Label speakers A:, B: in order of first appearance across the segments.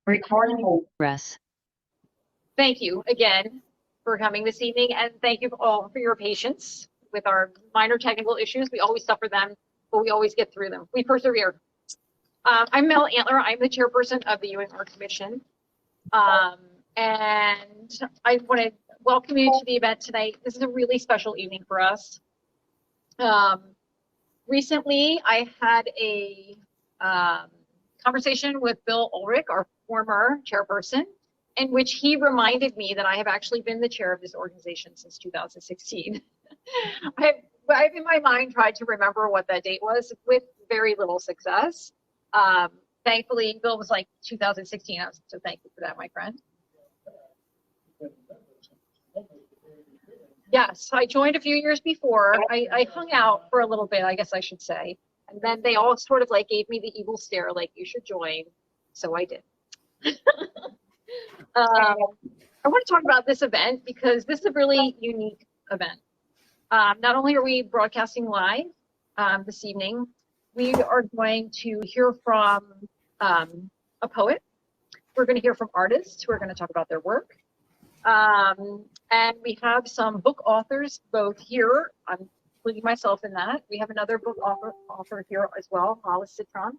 A: Recording.
B: Press.
C: Thank you again for coming this evening, and thank you all for your patience with our minor technical issues. We always suffer them, but we always get through them. We persevere. I'm Mel Antler. I'm the chairperson of the Ewing Art Commission. And I want to welcome you to the event tonight. This is a really special evening for us. Recently, I had a conversation with Bill Ulrich, our former chairperson, in which he reminded me that I have actually been the chair of this organization since 2016. I've in my mind tried to remember what that date was with very little success. Thankfully, Bill was like 2016. I was so thankful for that, my friend. Yes, I joined a few years before. I hung out for a little bit, I guess I should say. And then they all sort of like gave me the evil stare, like, you should join. So I did. I want to talk about this event because this is a really unique event. Not only are we broadcasting live this evening, we are going to hear from a poet. We're going to hear from artists who are going to talk about their work. And we have some book authors both here. I'm including myself in that. We have another book author here as well, Hollis, Citron.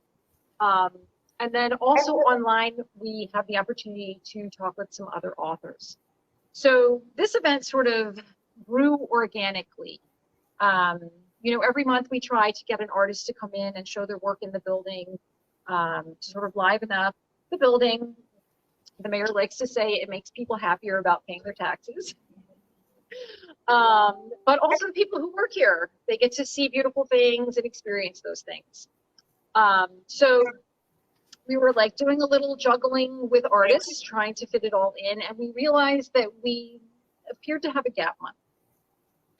C: And then also online, we have the opportunity to talk with some other authors. So this event sort of grew organically. You know, every month we try to get an artist to come in and show their work in the building, to sort of liven up the building. The mayor likes to say it makes people happier about paying their taxes. But also the people who work here, they get to see beautiful things and experience those things. So we were like doing a little juggling with artists, trying to fit it all in, and we realized that we appeared to have a gap month.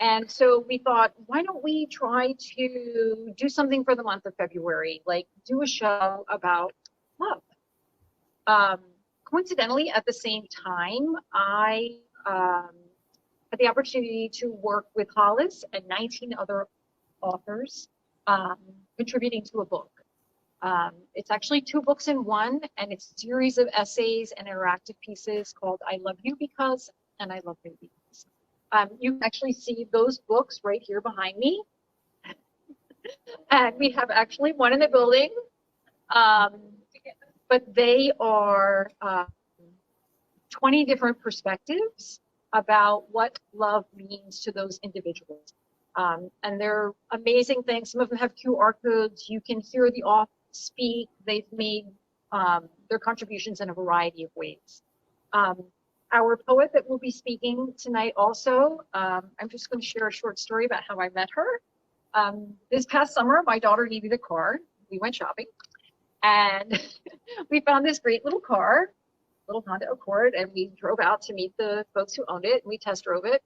C: And so we thought, why don't we try to do something for the month of February, like do a show about love. Coincidentally, at the same time, I had the opportunity to work with Hollis and 19 other authors contributing to a book. It's actually 2 books in one, and it's a series of essays and interactive pieces called I Love You Because and I Love You Because. You can actually see those books right here behind me. And we have actually one in the building. But they are 20 different perspectives about what love means to those individuals. And they're amazing things. Some of them have QR codes. You can hear the author speak. They've made their contributions in a variety of ways. Our poet that will be speaking tonight also, I'm just going to share a short story about how I met her. This past summer, my daughter needed a car. We went shopping. And we found this great little car, little Honda Accord, and we drove out to meet the folks who owned it, and we test drove it.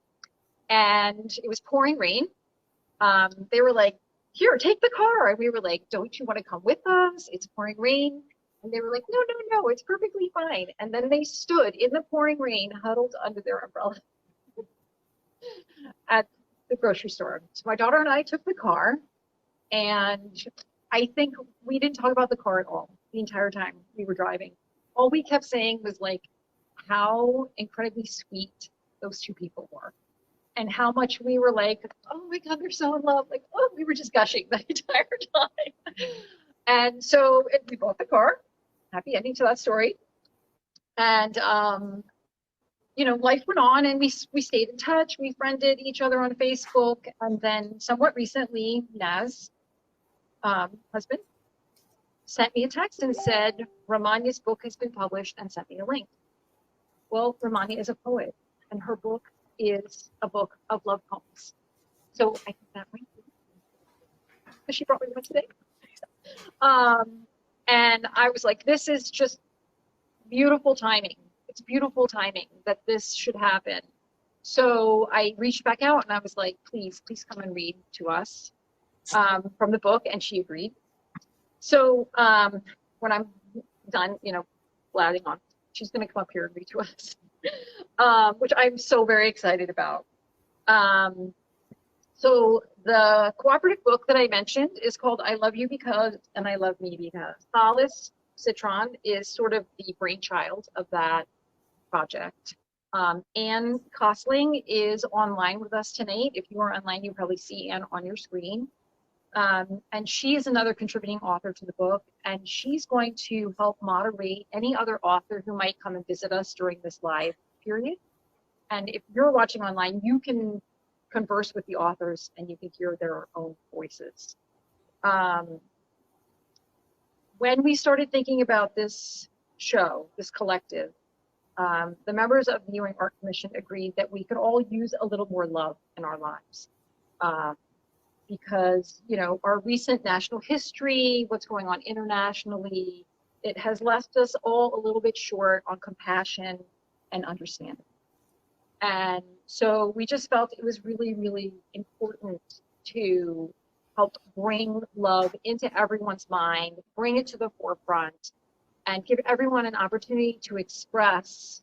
C: And it was pouring rain. They were like, here, take the car. And we were like, don't you want to come with us? It's pouring rain. And they were like, no, no, no, it's perfectly fine. And then they stood in the pouring rain, huddled under their umbrella at the grocery store. So my daughter and I took the car, and I think we didn't talk about the car at all the entire time we were driving. All we kept saying was like how incredibly sweet those 2 people were and how much we were like, oh my God, they're so in love. Like, oh, we were just gushing the entire time. And so we bought the car. Happy ending to that story. And, you know, life went on, and we stayed in touch. We friended each other on Facebook. And then somewhat recently, Naz, husband, sent me a text and said, Ramania's book has been published, and sent me a link. Well, Ramania is a poet, and her book is a book of love poems. So I think that might be, because she brought me one today. And I was like, this is just beautiful timing. It's beautiful timing that this should happen. So I reached back out and I was like, please come and read to us from the book, and she agreed. So when I'm done, you know, blathing on, she's going to come up here and read to us, which I'm so very excited about. So the cooperative book that I mentioned is called I Love You Because and I Love Me Because. Hollis Citron, is sort of the brainchild of that project. Anne Kosling is online with us tonight. If you are online, you probably see Anne on your screen. And she is another contributing author to the book, and she's going to help moderate any other author who might come and visit us during this live period. And if you're watching online, you can converse with the authors and you can hear their own voices. When we started thinking about this show, this collective, the members of the Ewing Art Commission agreed that we could all use a little more love in our lives. Because, you know, our recent national history, what's going on internationally, it has left us all a little bit short on compassion and understanding. And so we just felt it was really, really important to help bring love into everyone's mind, bring it to the forefront, and give everyone an opportunity to express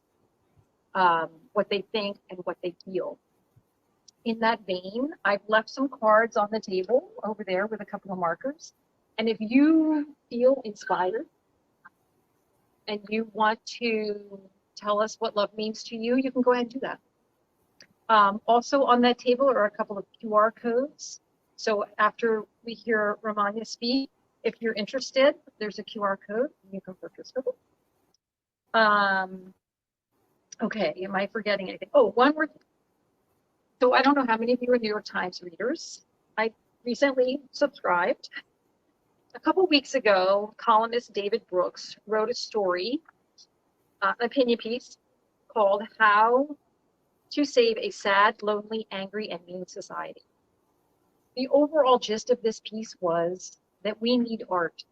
C: what they think and what they feel. In that vein, I've left some cards on the table over there with a couple of markers. And if you feel inspired and you want to tell us what love means to you, you can go ahead and do that. Also on that table are a couple of QR codes. So after we hear Ramanya speak, if you're interested, there's a QR code. You can purchase it. Okay, am I forgetting anything? Oh, one more. So I don't know how many of you are New York Times readers. I recently subscribed. A couple weeks ago, columnist David Brooks wrote a story, an opinion piece called How to Save a Sad, Lonely, Angry, and Mean Society. The overall gist of this piece was that we need art,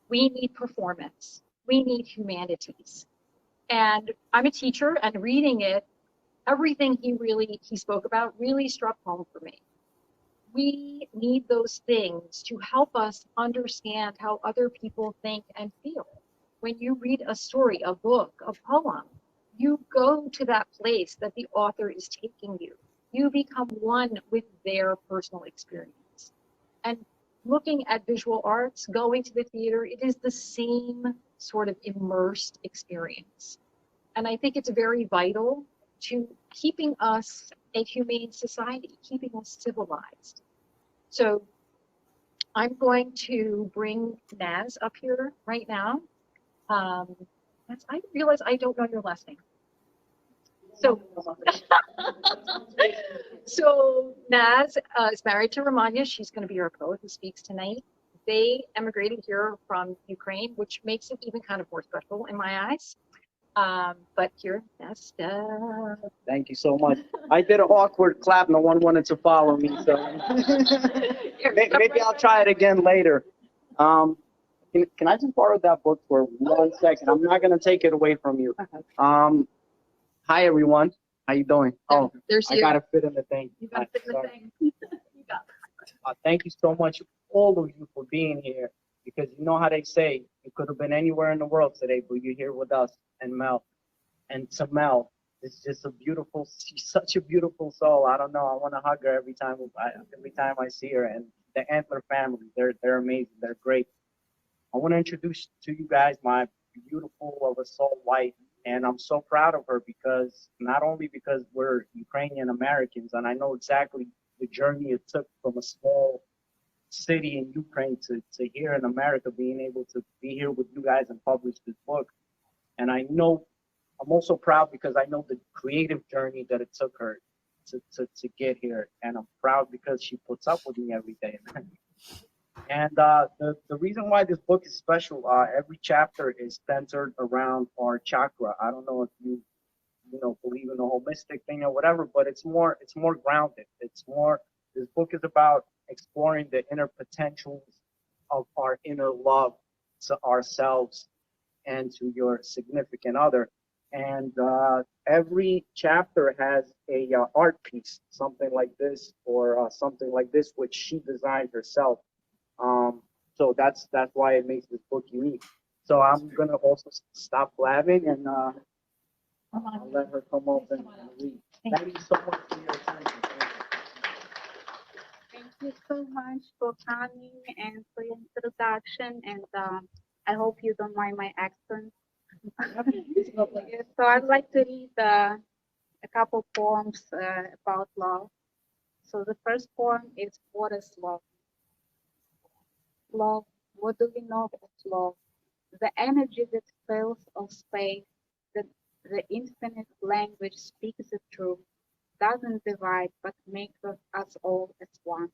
C: we need performance, we need humanities. And I'm a teacher, and reading it, everything he spoke about really struck home for me. We need those things to help us understand how other people think and feel. When you read a story, a book, a poem, you go to that place that the author is taking you. You become one with their personal experience. And looking at visual arts, going to the theater, it is the same sort of immersed experience. And I think it's very vital to keeping us a humane society, keeping us civilized. So I'm going to bring Naz up here right now. I realize I don't know your last name. So Naz is married to Ramanya. She's going to be our poet who speaks tonight. They emigrated here from Ukraine, which makes it even kind of more special in my eyes. But here, Naz.
A: Thank you so much. I did an awkward clap. No one wanted to follow me, so maybe I'll try it again later. Can I just borrow that book for 1 second? I'm not going to take it away from you. Hi, everyone. How you doing? Oh,
C: there's
A: I got to fit in the thing.
C: You got to fit in the thing. You got it.
A: Thank you so much, all of you, for being here, because you know how they say, you could have been anywhere in the world today, but you're here with us and Mel. And to Mel, it's just a beautiful, she's such a beautiful soul. I don't know. I want to hug her every time I see her. And the Antler family, they're amazing. They're great. I want to introduce to you guys my beautiful of a soul wife. And I'm so proud of her because not only because we're Ukrainian Americans, and I know exactly the journey it took from a small city in Ukraine to here in America, being able to be here with you guys and publish this book. And I know I'm also proud because I know the creative journey that it took her to get here. And I'm proud because she puts up with me every day. And the reason why this book is special, every chapter is centered around our chakra. I don't know if you believe in the holistic thing or whatever, but it's more grounded. This book is about exploring the inner potentials of our inner love to ourselves and to your significant other. And every chapter has a art piece, something like this or something like this, which she designed herself. So that's why it makes this book unique. So I'm gonna also stop blabbing and I'll let her come up and read. Thank you so much for your attention.
B: Thank you so much for coming and for your introduction. And I hope you don't mind my accent. So I'd like to read a couple poems about love. So the first poem is What is Love? Love, what do we know of love? The energy that fills all space, the infinite language speaks the truth, doesn't divide but makes us all as one.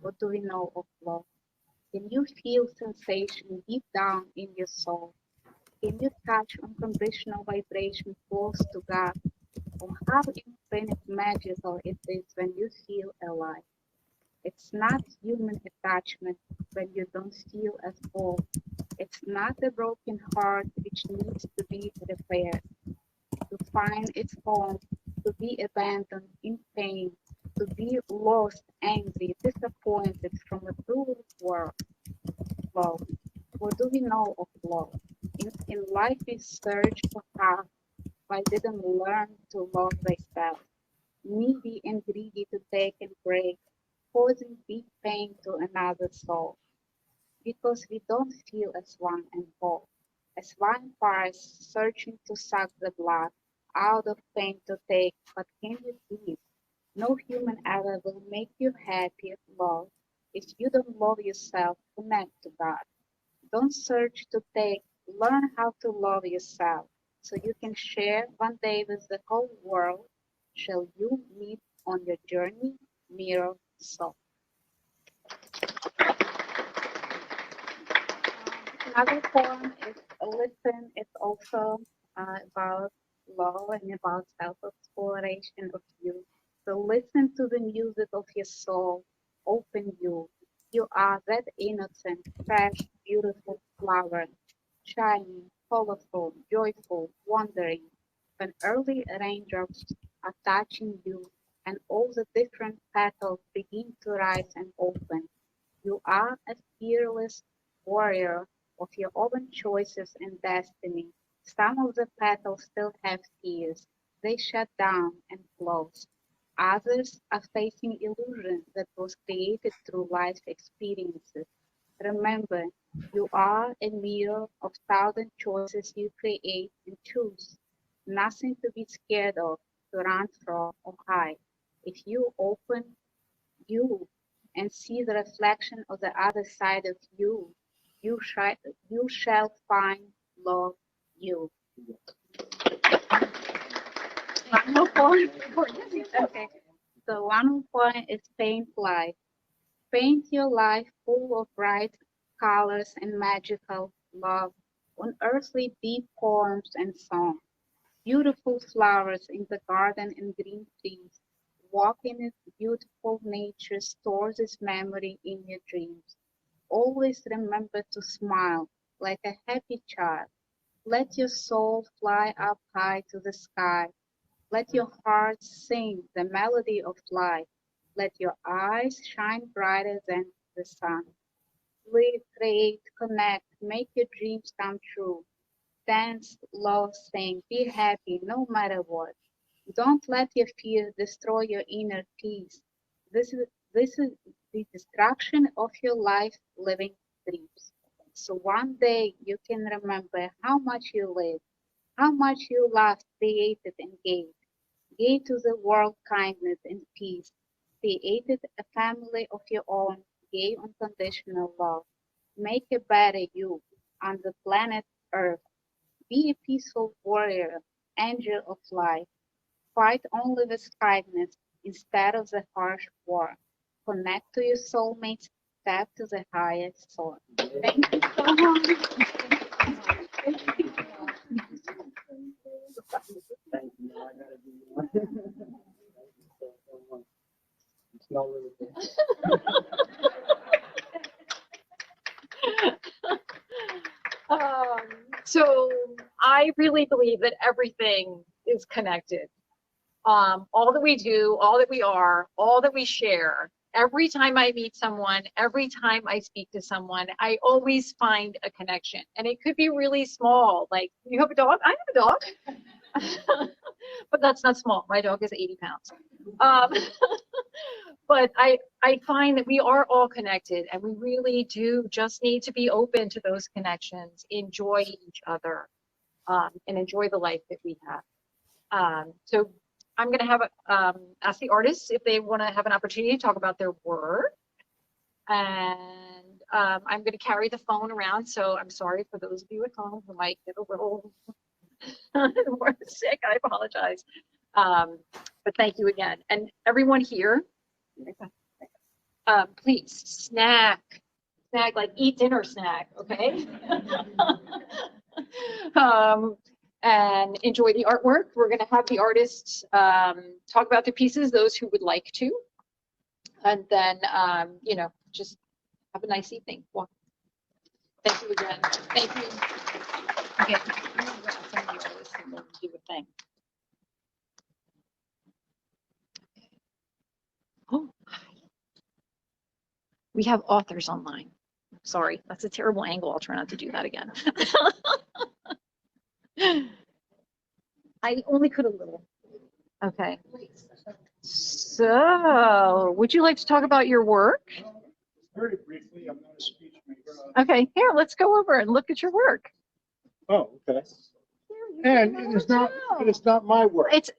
B: What do we know of love? Can you feel sensation deep down in your soul? Can you touch unconditional vibration close to God? Or how infinite magical it is when you feel alive? It's not human attachment when you don't feel at all. It's not a broken heart which needs to be repaired, to find its home, to be abandoned in pain, to be lost, angry, disappointed from a cruel world. Love. What do we know of love? In life we search for half, but didn't learn to love thyself. Needy and greedy to take and break, causing deep pain to another soul. Because we don't feel as one and whole, as vampires searching to suck the blood out of pain to take. But can you please? No human ever will make you happy, love, if you don't love yourself, connect to God. Don't search to take, learn how to love yourself so you can share one day with the whole world. Shall you meet on your journey, mirror soul? Another poem is Listen. It's also about love and about self-exploration of you. So listen to the music of your soul. Open you. You are that innocent, fresh, beautiful flower, shining, colorful, joyful, wandering. When early raindrops are touching you and all the different petals begin to rise and open, you are a fearless warrior of your own choices and destiny. Some of the petals still have tears. They shut down and close. Others are facing illusion that was created through life experiences. Remember, you are a mirror of thousand choices you create and choose. Nothing to be scared of, to run from or hide. If you open you and see the reflection of the other side of you, you shall, you shall find love you. One more point. Okay. So one more point is paint life. Paint your life full of bright colors and magical love, unearthly deep poems and songs, beautiful flowers in the garden and green trees. Walk in its beautiful nature, stores its memory in your dreams. Always remember to smile like a happy child. Let your soul fly up high to the sky. Let your heart sing the melody of life. Let your eyes shine brighter than the sun. Live, create, connect, make your dreams come true. Dance, love, sing, be happy no matter what. Don't let your fear destroy your inner peace. This is the destruction of your life living dreams. So one day you can remember how much you lived, how much you loved, created, and gave. Gave to the world kindness and peace. Created a family of your own, gave unconditional love. Make a better you on the planet Earth. Be a peaceful warrior, angel of light. Fight only with kindness instead of the harsh war. Connect to your soulmates, step to the highest soar. Thank you so much. Thank you.
A: Thank you. Now I gotta do one. Thank you so much. You smell really good.
C: Um, so I really believe that everything is connected. All that we do, all that we are, all that we share. Every time I meet someone, every time I speak to someone, I always find a connection. And it could be really small, like, you have a dog? I have a dog. But that's not small. My dog is 80 pounds. But I find that we are all connected, and we really do just need to be open to those connections, enjoy each other, and enjoy the life that we have. So I'm going to have ask the artists if they want to have an opportunity to talk about their work. And I'm going to carry the phone around, so I'm sorry for those of you at home who might get a little more sick. I apologize. But thank you again. And everyone here, please snack, like eat dinner snack, okay? And enjoy the artwork. We're going to have the artists talk about the pieces, those who would like to. And then, you know, just have a nice evening. Well, thank you again. Thank you. Okay, I'm gonna grab some of the artists and we'll do a thing. Oh, hi. We have authors online. Sorry, that's a terrible angle. I'll try not to do that again. I only could a little. Okay. So, would you like to talk about your work?
D: Very briefly, I'm not a speech maker.
C: Okay, here, let's go over and look at your work.
D: Oh, okay. And it is not my work.
C: It's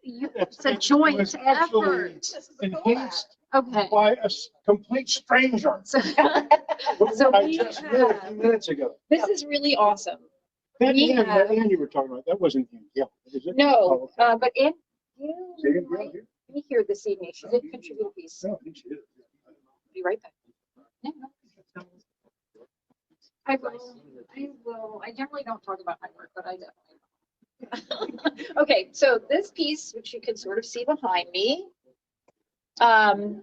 C: a joint
D: It was actually
C: effort.
D: enhanced
C: Okay.
D: by a complete stranger.
C: So,
D: Who I just met a few minutes ago.
C: this is really awesome.
D: That
C: we
D: Ann,
C: have-
D: that Ann you were talking about, that wasn't Ann, yeah. Is it?
C: No,
D: Oh, okay.
C: but Ann,
D: Say
C: you
D: it
C: might
D: again,
C: be here this evening. She did contribute a piece.
D: No, I think she is.
C: Be right back. Yeah, no. I will. I generally don't talk about my work, but I definitely. Okay, so this piece, which you can sort of see behind me,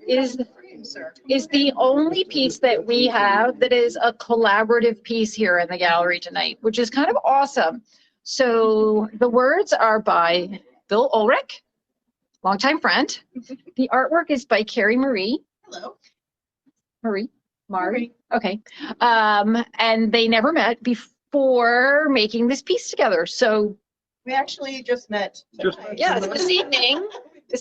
C: is the only piece that we have that is a collaborative piece here in the gallery tonight, which is kind of awesome. So the words are by Bill Ulrich, longtime friend. The artwork is by Carrie Marie.
E: Hello.
C: Marie. Okay. And they never met before making this piece together. So
E: We actually just met.
D: Just
E: tonight.
C: yes, this evening they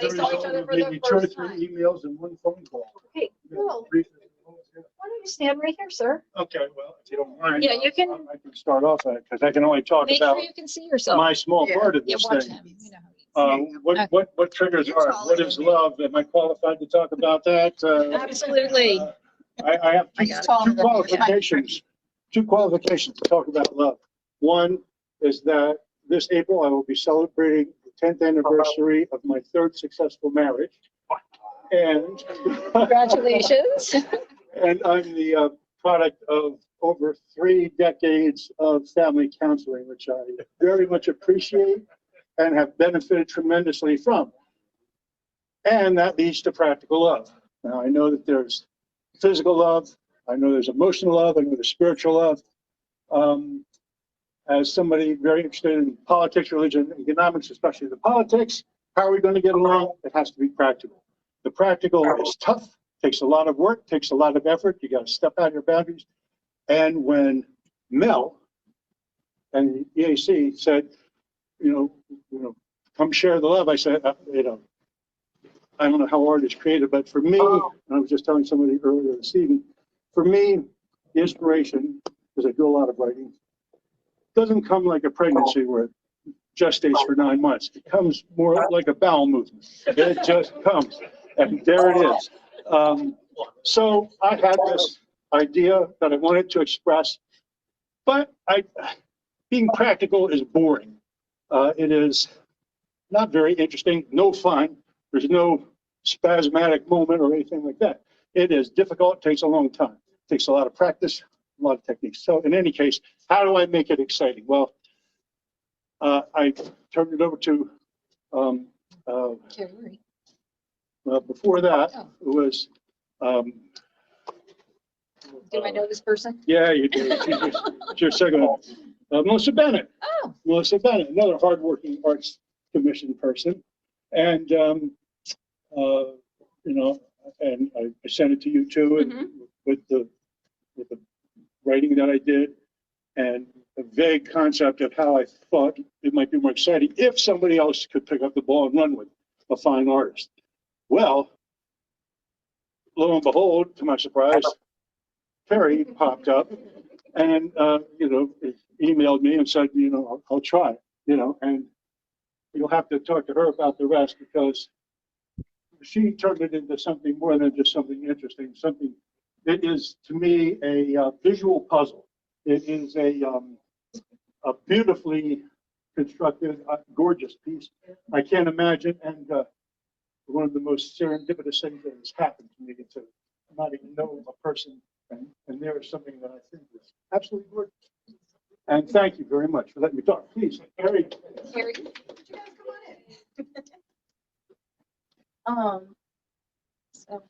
C: saw each other for the
D: Maybe 2 or
C: first
D: 3
C: time.
D: emails and 1 phone call.
C: Okay, cool.
D: Briefly.
C: Why don't you stand right here, sir?
D: Okay, well, if you don't mind.
C: Yeah, you can-
D: I can start off that because I can only talk
C: Make
D: about
C: sure you can see yourself.
D: my small
E: Yeah.
D: part of
C: Yeah,
D: this
C: watch
D: thing.
C: him. You know how he is.
D: What triggers
E: You're
D: are,
E: taller
D: what is
E: than me.
D: love? Am I qualified to talk about that?
C: Absolutely.
D: I have
E: He's
D: two
E: taller than me.
D: qualifications, to talk about love. One is that this April I will be celebrating the 10th anniversary of my 3rd successful marriage. And
C: Congratulations.
D: and I'm the product of over 3 decades of family counseling, which I very much appreciate and have benefited tremendously from. And that leads to practical love. Now, I know that there's physical love, I know there's emotional love, I know there's spiritual love. As somebody very interested in politics, religion, economics, especially the politics, how are we going to get along? It has to be practical. The practical is tough, takes a lot of work, takes a lot of effort. You got to step out of your boundaries. And when Mel and the EAC said, you know, come share the love, I said, I don't know how art is created, but for me, and I was just telling somebody earlier this evening, for me, the inspiration, because I do a lot of writing, doesn't come like a pregnancy where it gestates for 9 months. It comes more like a bowel movement. It just comes, and there it is. So I had this idea that I wanted to express, but being practical is boring. It is not very interesting, no fun. There's no spasmodic moment or anything like that. It is difficult, takes a long time, takes a lot of practice, a lot of techniques. So in any case, how do I make it exciting? Well, I turned it over to, before that, it was,
C: Do I know this person?
D: yeah, you do. It's your second one. Melissa Bennett.
C: Oh.
D: Melissa Bennett, another hardworking Arts Commission person. And, and I sent it to you too, and with the writing that I did, and a vague concept of how I thought it might be more exciting if somebody else could pick up the ball and run with a fine artist. Well, lo and behold, to my surprise, Terry popped up and, emailed me and said, I'll try, and you'll have to talk to her about the rest because she turned it into something more than just something interesting, something that is, to me, a visual puzzle. It is a beautifully constructed, gorgeous piece. I can't imagine, and one of the most serendipitous things that has happened to me to not even know a person, and there is something that I think is absolutely gorgeous. And thank you very much for letting me talk. Please, Harry.
E: Harry, would you guys come on in? So,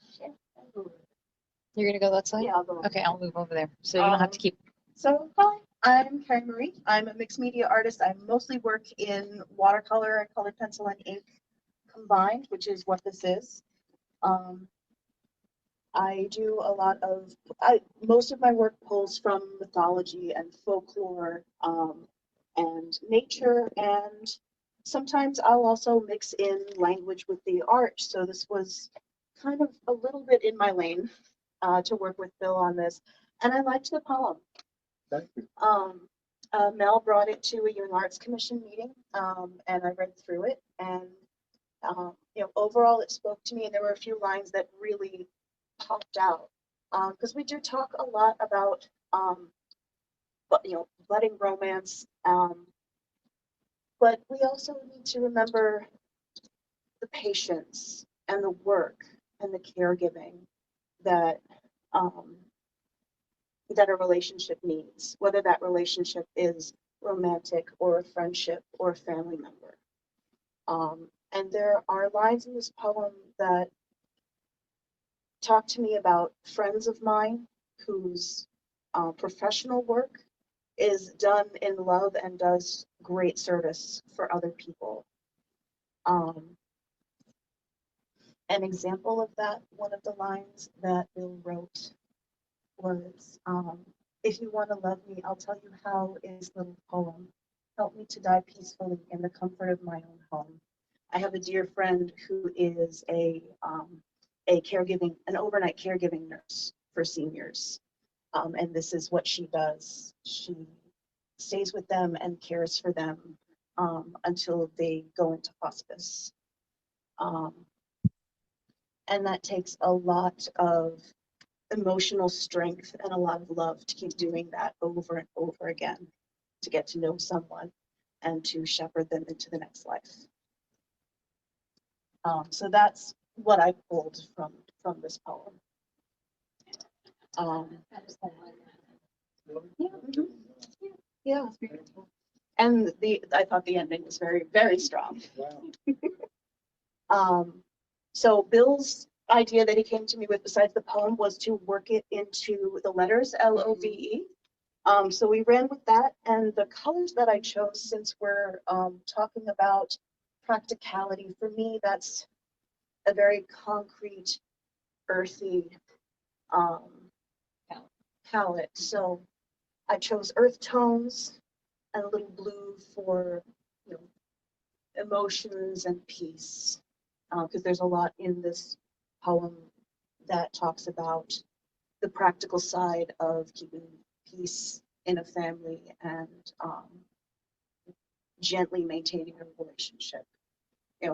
C: You're gonna go that side?
E: yeah, I'll go.
C: Okay, I'll move over there, so you don't have to keep.
E: So, hi, I'm Carrie Marie. I'm a mixed media artist. I mostly work in watercolor and colored pencil and ink combined, which is what this is. I do a lot of, most of my work pulls from mythology and folklore and nature, and sometimes I'll also mix in language with the art. So this was kind of a little bit in my lane to work with Bill on this, and I liked the poem.
D: Thank you.
E: Mel brought it to a Young Arts Commission meeting, and I read through it, and overall it spoke to me, and there were a few lines that really popped out because we do talk a lot about budding romance, but we also need to remember the patience and the work and the caregiving that that a relationship needs, whether that relationship is romantic or a friendship or a family member. And there are lines in this poem that talk to me about friends of mine whose professional work is done in love and does great service for other people. An example of that, one of the lines that Bill wrote was, if you want to love me, I'll tell you how in this little poem. Help me to die peacefully in the comfort of my own home. I have a dear friend who is an overnight caregiving nurse for seniors. And this is what she does. She stays with them and cares for them until they go into hospice. And that takes a lot of emotional strength and a lot of love to keep doing that over and over again, to get to know someone and to shepherd them into the next life. So that's what I pulled from this poem. Yeah. And I thought the ending was very, very strong.
D: Wow.
E: So Bill's idea that he came to me with besides the poem was to work it into the letters, LOVE. So we ran with that, and the colors that I chose, since we're talking about practicality, for me, that's a very concrete, earthy palette. So I chose earth tones and a little blue for emotions and peace, because there's a lot in this poem that talks about the practical side of keeping peace in a family and gently maintaining a relationship.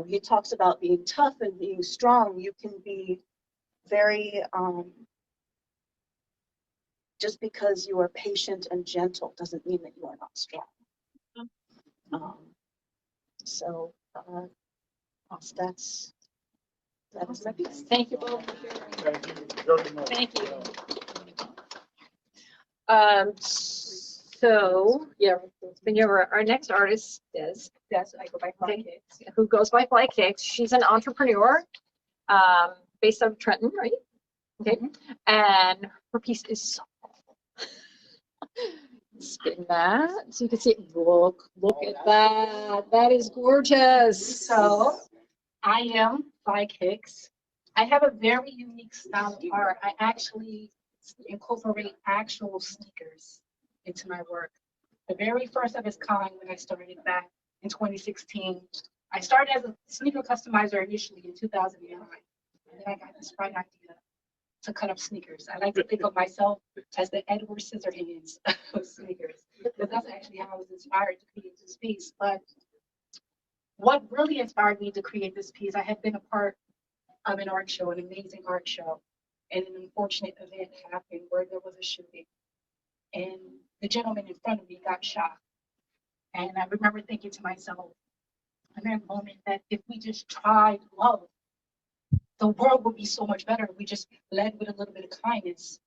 E: He talks about being tough and being strong. You can be very, just because you are patient and gentle doesn't mean that you are not strong. So that's my piece.
C: Thank you both for sharing.
D: Thank you very much.
C: Thank you. So, yeah, our next artist is,
F: Yes, I go by Fly Kicks.
C: who goes by Fly Kicks. She's an entrepreneur, based out of Trenton, right? Okay, and her piece is so spin that so you can see it. Look at that. That is gorgeous.
F: So I am Fly Kicks. I have a very unique style of art. I actually incorporate actual sneakers into my work. The very first of its kind when I started back in 2016. I started as a sneaker customizer initially in 2009. And then I got this bright idea to cut up sneakers. I like to think of myself as the Edward Scissorhands of sneakers, because that's actually how I was inspired to create this piece. But what really inspired me to create this piece, I had been a part of an art show, an amazing art show, and an unfortunate event happened where there was a shooting, and the gentleman in front of me got shot. And I remember thinking to myself in that moment that if we just tried love, the world would be so much better if we just led with a little bit of kindness.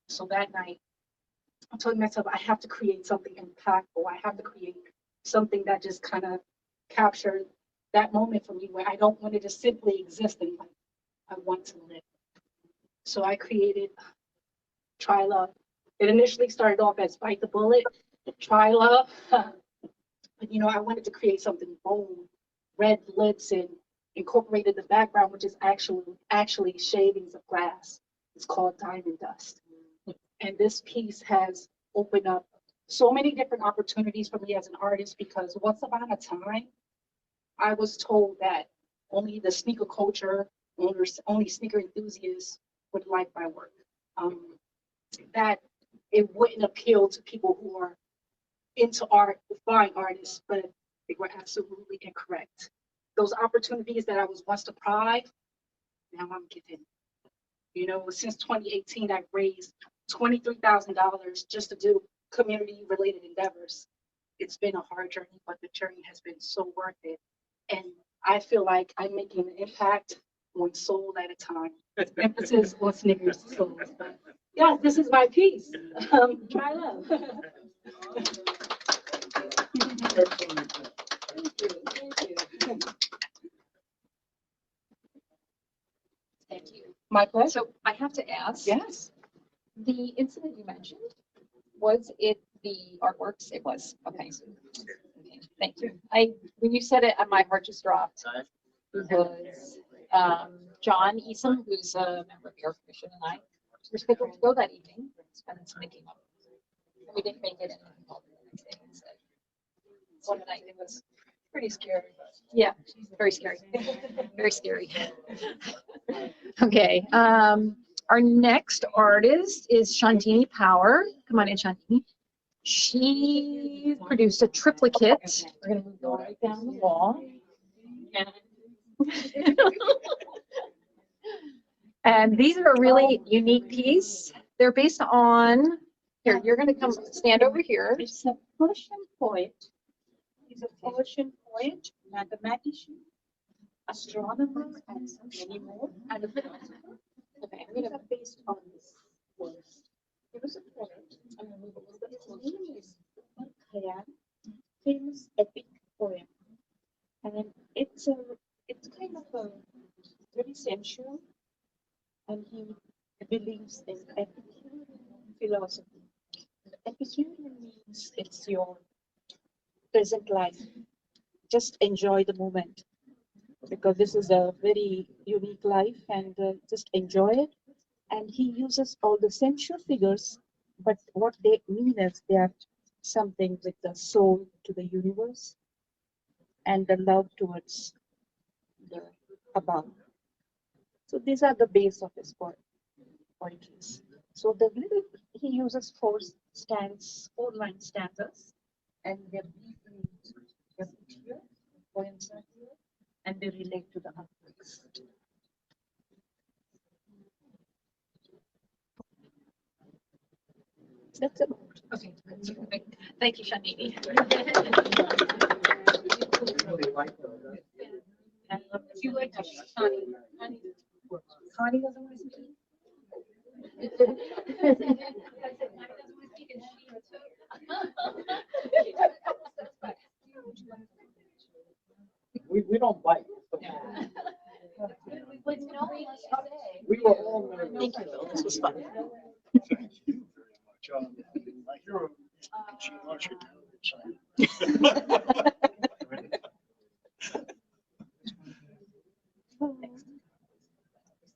F: So that night, I told myself, I have to create something impactful. I have to create something that just kind of captured that moment for me where I don't want to just simply exist in life. I want to live. So I created Try Love. It initially started off as Bite the Bullet, Try Love. But you know, I wanted to create something bold, red lips, and incorporated the background, which is actually shavings of glass. It's called Diamond Dust. And this piece has opened up so many different opportunities for me as an artist, because once upon a time, I was told that only the sneaker culture, only sneaker enthusiasts would like my work. That it wouldn't appeal to people who are into art, fine artists, but they were absolutely incorrect. Those opportunities that I was once deprived, now I'm given. You know, since 2018, I've raised $23,000 just to do community-related endeavors. It's been a hard journey, but the journey has been so worth it. And I feel like I'm making an impact one soul at a time. Emphasis on Snickers souls. But yeah, this is my piece. Try love.
C: Thank you.
F: My pleasure.
C: So I have to ask.
F: Yes.
C: The incident you mentioned, was it the artworks? It was. Okay. Okay. Thank you. When you said it, my heart just dropped, because John Eason, who's a member of the Art Commission, and I were scheduled to go that evening, spend some making up. We didn't make it, and we called the next day instead. One night it was pretty scary. Yeah, very scary. Very scary. Okay. Our next artist is Shantini Power. Come on in, Shantini. She produced a triplicate. We're going to move right down the wall. And these are a really unique piece. They're based on, here, you're going to come stand over here.
E: It's a Persian poet. He's a Persian poet, mathematician, astronomer, and so many more. And a philosopher.
C: Okay, I'm
E: These
C: gonna,
E: are based on this poems. He was a poet. I'm gonna move a little bit. His name is Umar Khayyam, famous epic poem. And it's kind of a very sensual, and he believes in Epicurean philosophy. Epicurean means it's your present life. Just enjoy the moment, because this is a very unique life, and just enjoy it. And he uses all the sensual figures, but what they mean is they are something with the soul to the universe and the love towards the above. So these are the base of his poetries. So he uses four-line stanzas, and they're briefly put here, poems are here, and they relate to the artworks. That's it.
C: okay. Thank you, Shantini.
F: If you like to Connie. Connie doesn't want to speak.
A: We don't bite. We were all nervous.
E: Thank you, Phil. This was fun.
D: Thank you very much. You're she wants you to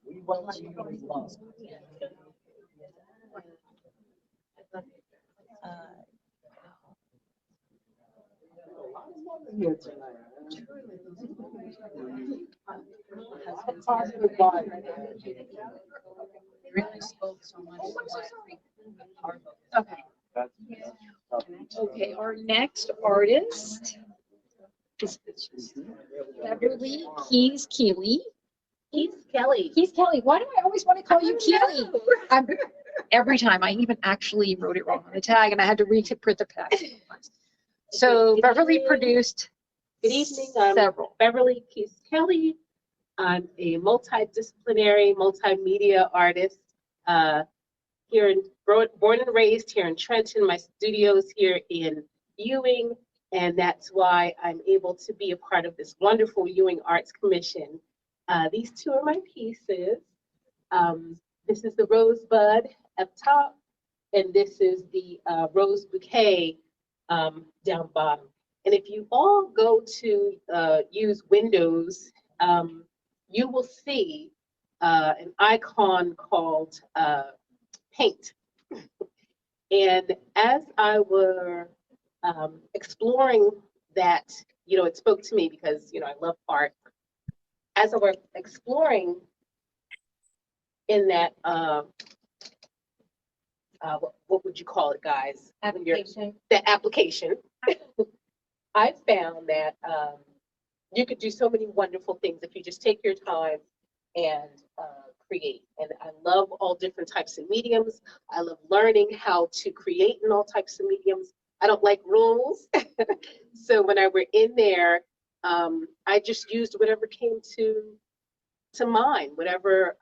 A: We welcome you with love. Here tonight. A positive vibe.
F: really spoke so much.
C: Okay. Okay, our next artist is Beverly Keys Keeley.
F: He's Kelly.
C: Keys Kelly. Why do I always want to call you Keeley? Every time. I even actually wrote it wrong on the tag and I had to reprint the text. So Beverly produced
G: Good evening, I'm
C: several.
G: Beverly Keys Kelly. I'm a multidisciplinary, multimedia artist here in born and raised here in Trenton. My studio's here in Ewing, and that's why I'm able to be a part of this wonderful Ewing Arts Commission. These two are my pieces. This is the Rosebud up top, and this is the Rose Bouquet down bottom. And if you all go to use Windows, you will see an icon called Paint. And as I were exploring that, it spoke to me because, I love art. As I were exploring in that, what would you call it, guys?
F: Application.
G: The application. I found that you could do so many wonderful things if you just take your time and create. And I love all different types of mediums. I love learning how to create in all types of mediums. I don't like rules. So when I were in there, I just used whatever came to mind, whatever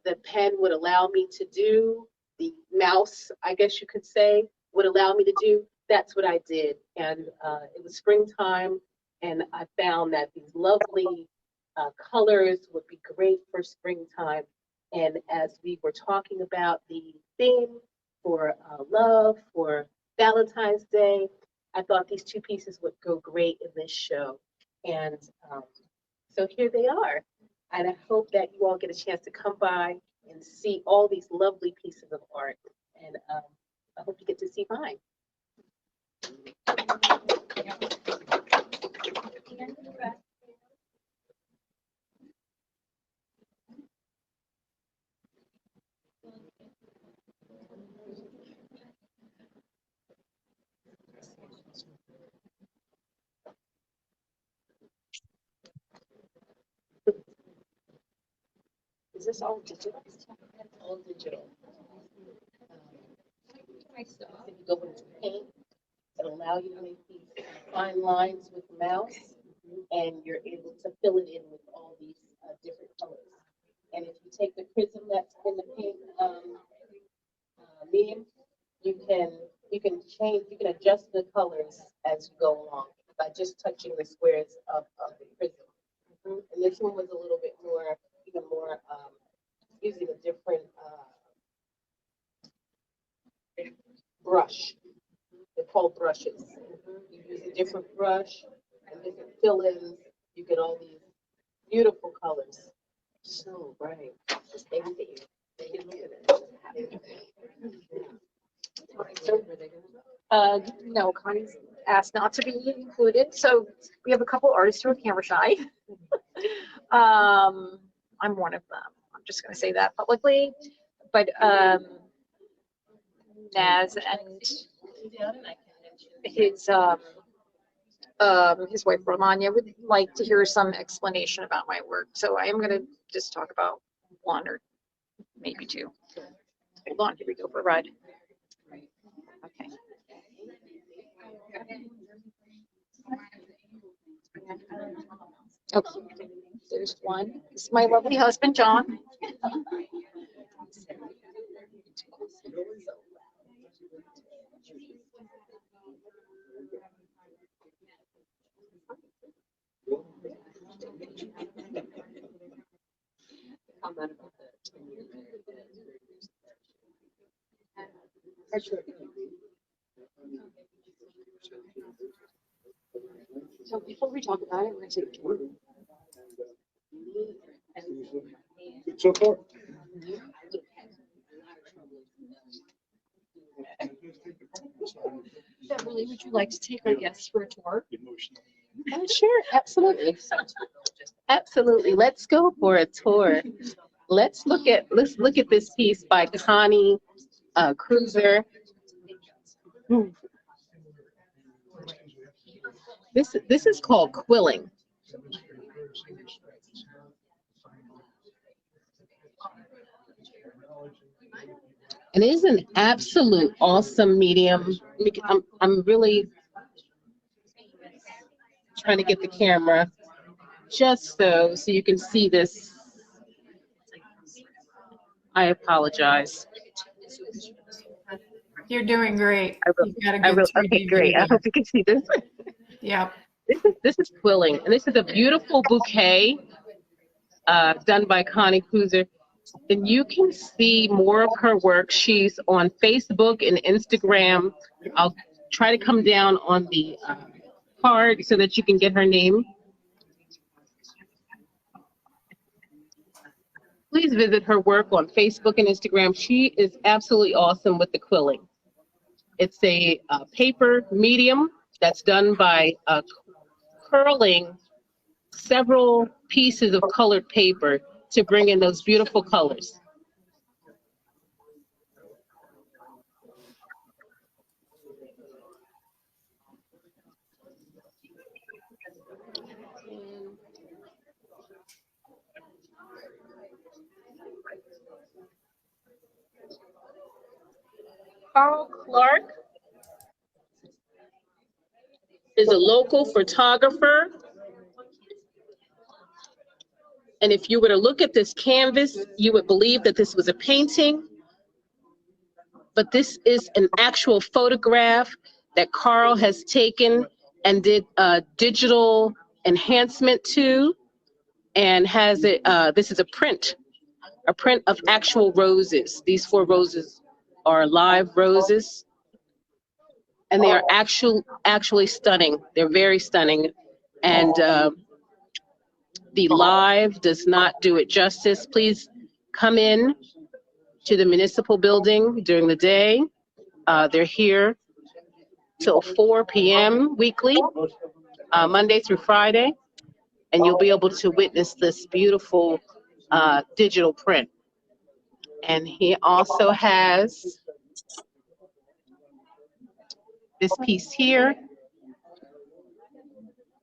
G: the pen would allow me to do, the mouse, I guess you could say, would allow me to do. That's what I did. And it was springtime, and I found that these lovely colors would be great for springtime. And as we were talking about the theme for love, for Valentine's Day, I thought these two pieces would go great in this show. And so here they are. And I hope that you all get a chance to come by and see all these lovely pieces of art. And I hope you get to see mine. Is this all digital? All digital. If you go into paint, it'll allow you to make these fine lines with the mouse, and you're able to fill it in with all these different colors. And if you take the prism that's in the paint medium, you can change, you can adjust the colors as you go along by just touching the squares of the prism. And this one was a little bit more, even more, using a different brush. They're called brushes. You use a different brush and different fill-ins. You get all these beautiful colors. So bright. Just stay with it.
C: No, Connie's asked not to be included. So we have a couple artists who are camera shy. I'm one of them. I'm just going to say that publicly. But Naz and his wife Romania would like to hear some explanation about my work. So I am going to just talk about one or maybe two. Hold on, here we go for a ride. Okay. Okay, there's one. This is my lovely husband, John. So before we talk about it, we're going to take a tour.
D: So far.
C: Beverly, would you like to take our guests for a tour?
G: Sure, absolutely. Absolutely. Let's go for a tour. let's look at this piece by Connie Cruiser. This is called quilling. And it is an absolute awesome medium. I'm really trying to get the camera just so you can see this. I apologize.
H: You're doing great. You've got a
G: I
H: good
G: will.
H: 3D
G: Okay, great.
H: view
G: I hope you can see this.
H: Yep.
G: This is quilling, and this is a beautiful bouquet done by Connie Cruiser. And you can see more of her work. She's on Facebook and Instagram. I'll try to come down on the card so that you can get her name. Please visit her work on Facebook and Instagram. She is absolutely awesome with the quilling. It's a paper medium that's done by curling several pieces of colored paper to bring in those beautiful colors. Carl Clark is a local photographer. And if you were to look at this canvas, you would believe that this was a painting. But this is an actual photograph that Carl has taken and did a digital enhancement to, and has it. This is a print of actual roses. These 4 roses are live roses, and they are actually stunning. They're very stunning, and the live does not do it justice. Please come in to the municipal building during the day. They're here till 4 p.m. weekly, Monday through Friday, and you'll be able to witness this beautiful digital print. And he also has this piece here.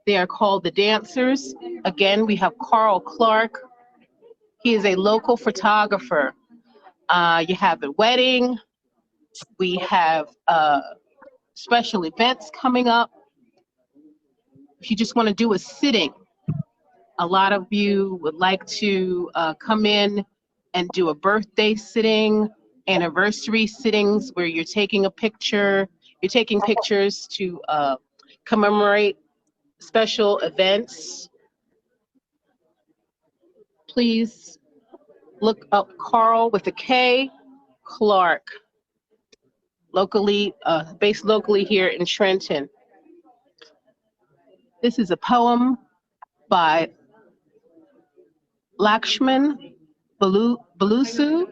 G: They are called The Dancers. Again, we have Carl Clark. He is a local photographer. You have a wedding. We have special events coming up. If you just want to do a sitting, a lot of you would like to come in and do a birthday sitting, anniversary sittings where you're taking a picture. You're taking pictures to commemorate special events. Please look up Carl with a K, Clark, locally, based locally here in Trenton. This is a poem by Lakshman Balusu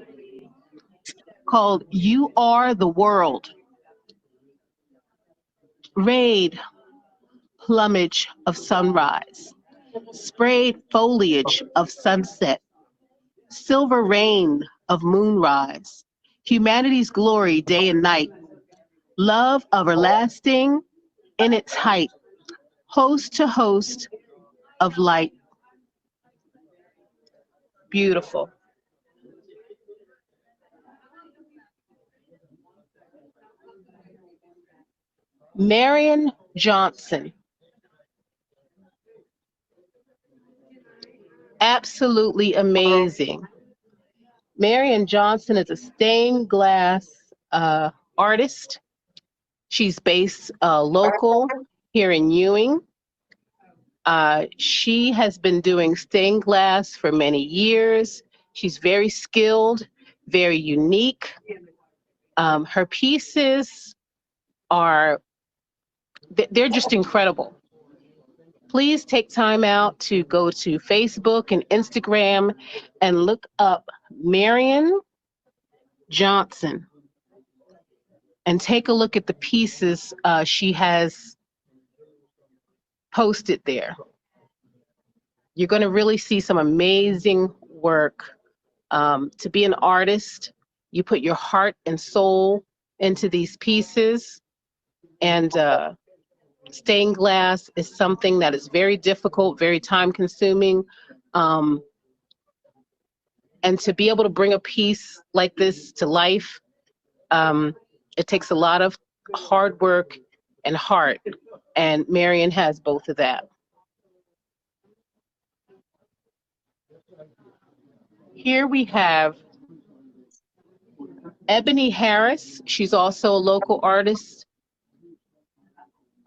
G: called You Are the World. Rayed plumage of sunrise, sprayed foliage of sunset, silver rain of moonrise, humanity's glory day and night, love everlasting in its height, host to host of light. Beautiful. Marion Johnson. Absolutely amazing. Marion Johnson is a stained glass artist. She's based local here in Ewing. She has been doing stained glass for many years. She's very skilled, very unique. Her pieces are, they're just incredible. Please take time out to go to Facebook and Instagram and look up Marion Johnson and take a look at the pieces she has posted there. You're going to really see some amazing work To be an artist, you put your heart and soul into these pieces, and stained glass is something that is very difficult, very time consuming. And to be able to bring a piece like this to life, it takes a lot of hard work and heart, and Marion has both of that. Here we have Ebony Harris. She's also a local artist,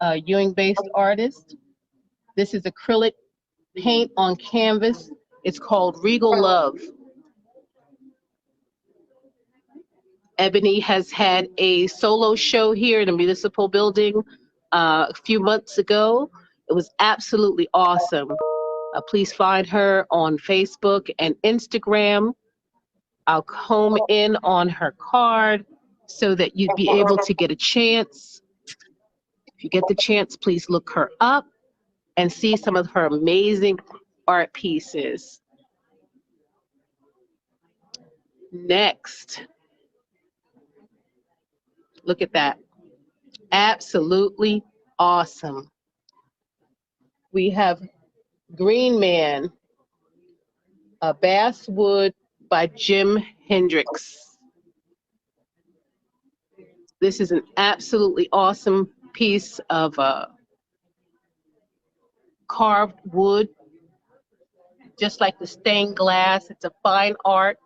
G: a Ewing-based artist. This is acrylic paint on canvas. It's called Regal Love. Ebony has had a solo show here in the municipal building a few months ago. It was absolutely awesome. Please find her on Facebook and Instagram. I'll home in on her card so that you'd be able to get a chance. If you get the chance, please look her up and see some of her amazing art pieces. Next, look at that. Absolutely awesome. We have Green Man, a basswood by Jim Hendricks. This is an absolutely awesome piece of carved wood, just like the stained glass. It's a fine art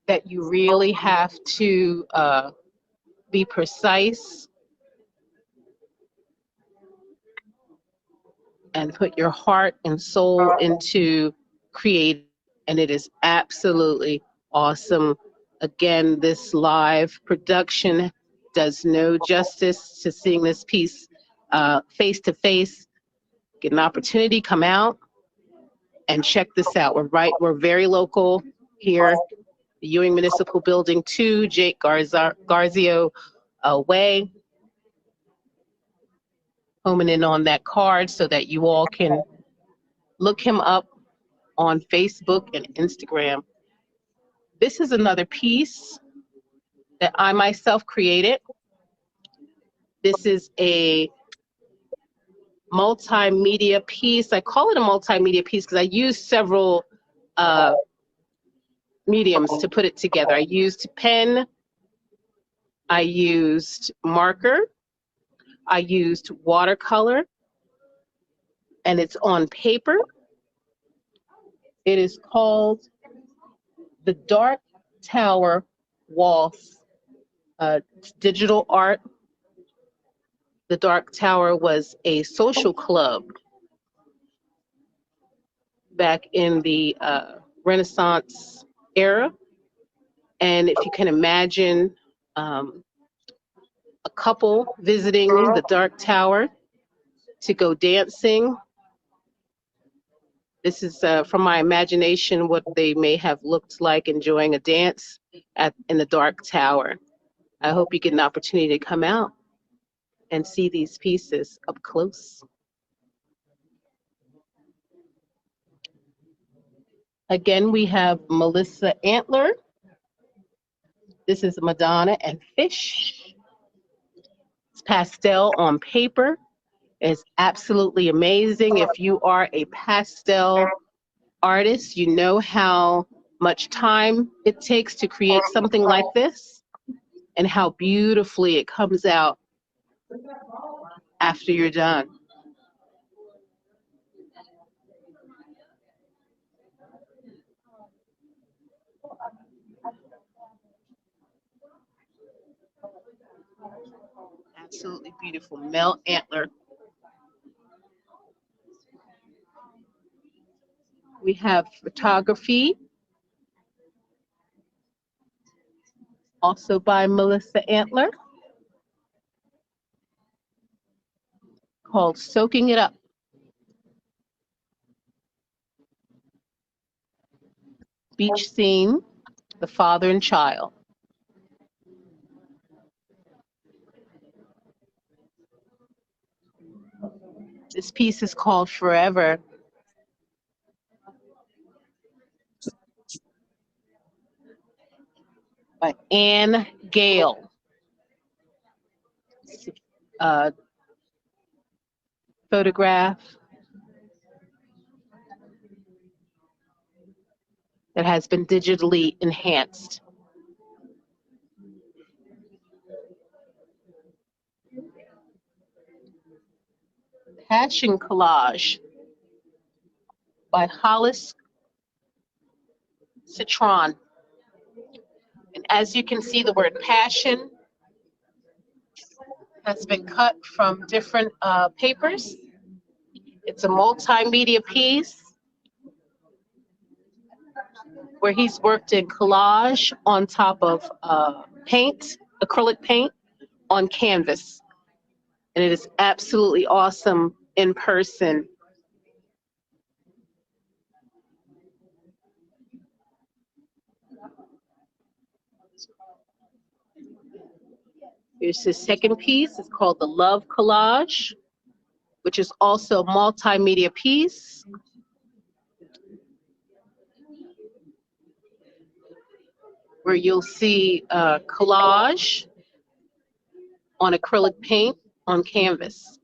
G: that you really have to be precise and put your heart and soul into creating, and it is absolutely awesome. Again, this live production does no justice to seeing this piece face to face. Get an opportunity, come out and check this out. We're very local here, the Ewing Municipal Building 2, Jake Garzio Way. Homing in on that card so that you all can look him up on Facebook and Instagram. This is another piece that I myself created. This is a multimedia piece. I call it a multimedia piece because I used several mediums to put it together. I used pen, I used marker, I used watercolor, and it's on paper. It is called The Dark Tower Waltz. It's digital art. The Dark Tower was a social club back in the Renaissance era. And if you can imagine a couple visiting the Dark Tower to go dancing. This is from my imagination what they may have looked like enjoying a dance in the Dark Tower. I hope you get an opportunity to come out and see these pieces up close. Again, we have Melissa Antler. This is Madonna and Fish. It's pastel on paper. It's absolutely amazing. If you are a pastel artist, you know how much time it takes to create something like this and how beautifully it comes out after you're done. Absolutely beautiful. Mel Antler. We have photography, also by Melissa Antler, called Soaking It Up. Beach scene, the father and child. This piece is called Forever. by Anne Gale. Photograph that has been digitally enhanced. Passion Collage by Hollis, Citron. And as you can see, the word passion has been cut from different papers. It's a multimedia piece where he's worked in collage on top of paint, acrylic paint on canvas. And it is absolutely awesome in person. Here's his second piece. It's called the Love Collage, which is also a multimedia piece. Where you'll see collage on acrylic paint on canvas.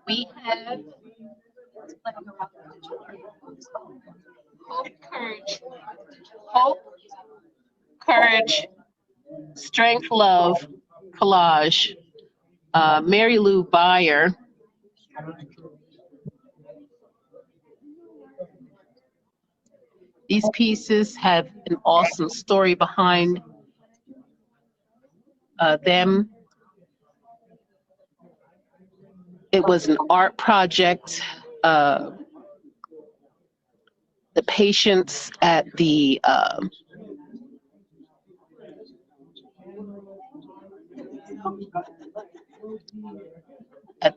G: We have Hope, Courage, Strength, Love, Collage. Mary Lou Beyer. These pieces have an awesome story behind them. It was an art project. The patients at the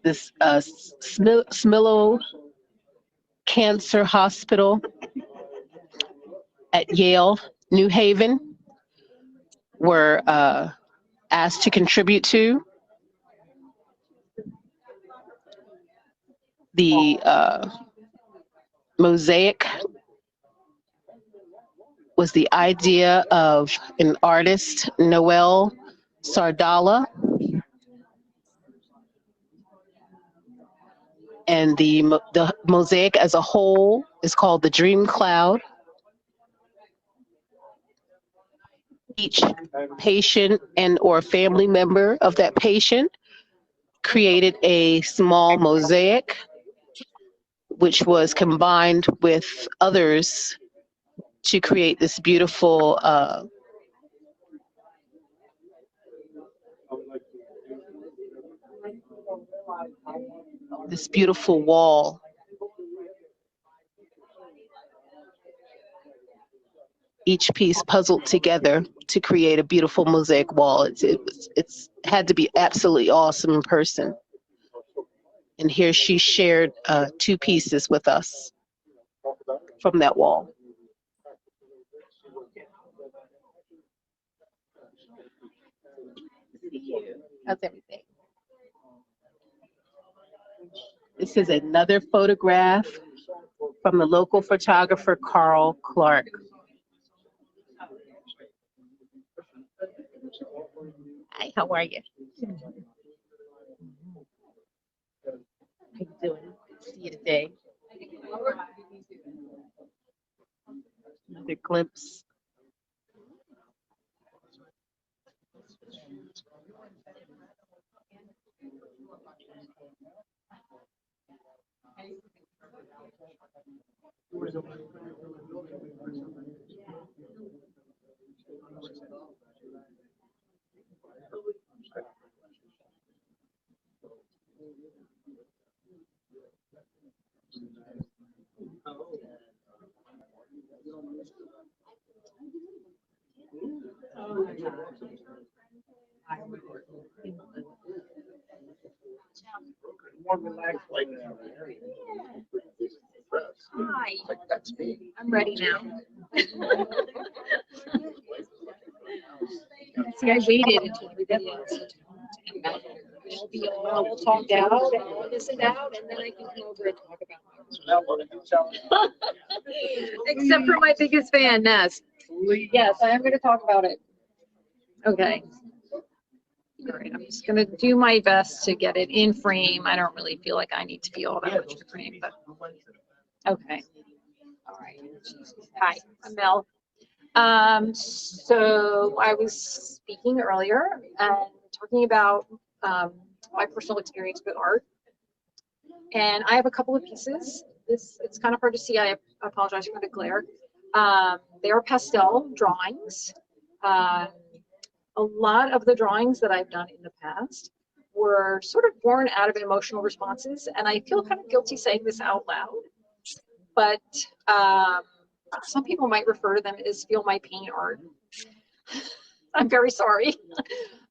G: this Smillow Cancer Hospital at Yale, New Haven, were asked to contribute to. The mosaic was the idea of an artist, Noel Sardalla. And the mosaic as a whole is called the Dream Cloud. Each patient and or family member of that patient created a small mosaic, which was combined with others to create this beautiful wall. Each piece puzzled together to create a beautiful mosaic wall. It's had to be absolutely awesome in person. And here she shared 2 pieces with us from that wall. How's everything? This is another photograph from the local photographer, Carl Clark. Hi, how are you? How you doing? Good to see you today. Another glimpse.
A: more relaxed like that.
C: Hi. I'm ready now. See, I waited until everybody else had time. I'll be all talked out and all listened out, and then I can come over and talk about it. Except for my biggest fan, Ness. Yes, I am going to talk about it. Okay. All right, I'm just going to do my best to get it in frame. I don't really feel like I need to be all that much in frame, but okay. All right. Hi, I'm Mel. So I was speaking earlier and talking about my personal experience with art. And I have a couple of pieces. It's kind of hard to see. I apologize for the glare. They are pastel drawings. A lot of the drawings that I've done in the past were sort of born out of emotional responses. And I feel kind of guilty saying this out loud. But some people might refer to them as feel my pain art. I'm very sorry.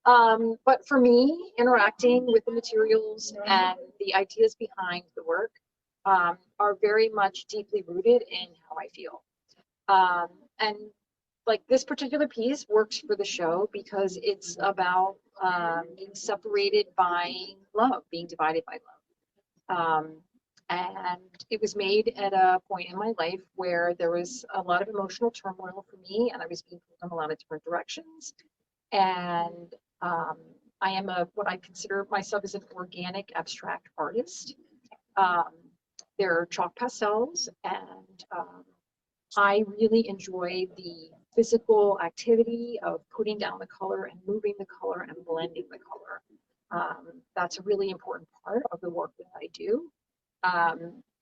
C: But for me, interacting with the materials and the ideas behind the work are very much deeply rooted in how I feel. And like this particular piece works for the show because it's about being separated by love, being divided by love. And it was made at a point in my life where there was a lot of emotional turmoil for me, and I was being pulled in a lot of different directions. And I am what I consider myself as an organic abstract artist. They're chalk pastels, and I really enjoy the physical activity of putting down the color and moving the color and blending the color. That's a really important part of the work that I do.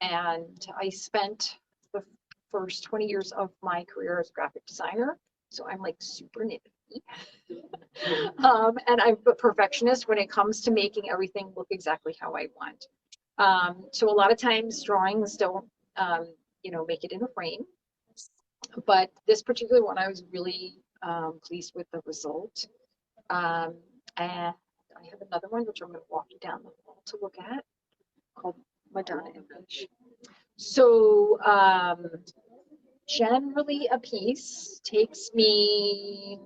C: And I spent the first 20 years of my career as a graphic designer, so I'm like super nitpicky. And I'm a perfectionist when it comes to making everything look exactly how I want. So a lot of times drawings don't, make it in a frame. But this particular one, I was really pleased with the result. And I have another one, which I'm going to walk you down the hall to look at, called Madonna Image. So generally a piece takes me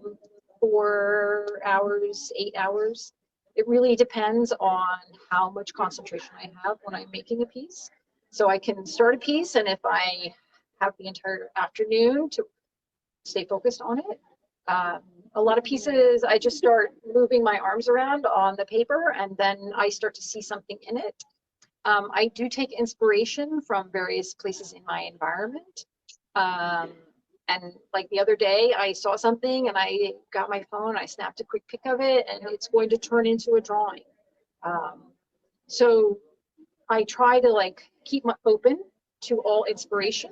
C: 4 hours, 8 hours. It really depends on how much concentration I have when I'm making a piece. So I can start a piece, and if I have the entire afternoon to stay focused on it. A lot of pieces, I just start moving my arms around on the paper, and then I start to see something in it. I do take inspiration from various places in my environment. And like the other day, I saw something and I got my phone, I snapped a quick pic of it, and it's going to turn into a drawing. So I try to keep my open to all inspiration.